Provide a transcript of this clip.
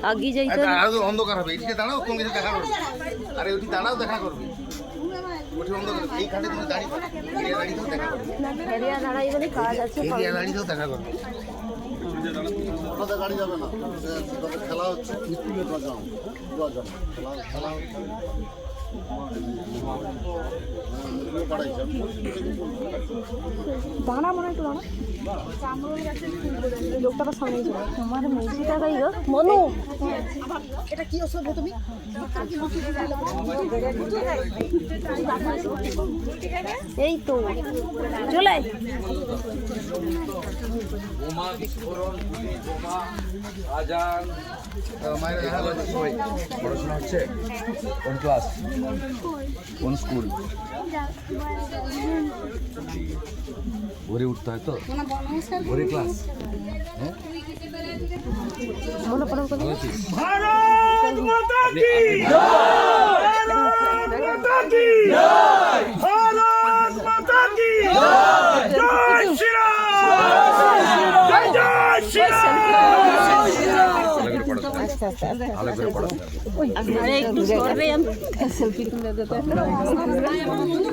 আগে যাইতে অন্ধকার হবে, এদিকে দাঁড়াও, কোন কিছু দেখা করবে, আরে ওইটি দাঁড়াও, দেখা করবে, ওইটি অন্ধকার, এইখানে তুমি দাঁড়িয়ে দাঁড়িয়েও দেখা করবে, দাঁড়াই কাজ আছে, দাঁড়িয়েও দেখা করবে। গাড়ি যাবে না, খেলা হচ্ছে, খেলা দাঁড়া মনে একটু দাঁড়া, লোকটা সামনে তোমার মেয়েটা গাই গো মনু, এটা কি ওষুধ তুমি এই তো চলে বোমা বিস্ফোরণ, বোমা আজান। মায়ের দেখা করবে সবাই। পড়াশোনা হচ্ছে কোন ক্লাস, কোন স্কুল? ভোরে উঠতে হয় তো, ভোরে ক্লাস। হ্যাঁ মনে পড়ে ভালো আছিস? भारत माता की जय, भारत माता की जय, भारत माता की जय, जय श्री राम, जय जय श्री राम। ভালো করে পড়াশোনা। একটু করবে আমি সেলফি তুলে দিতে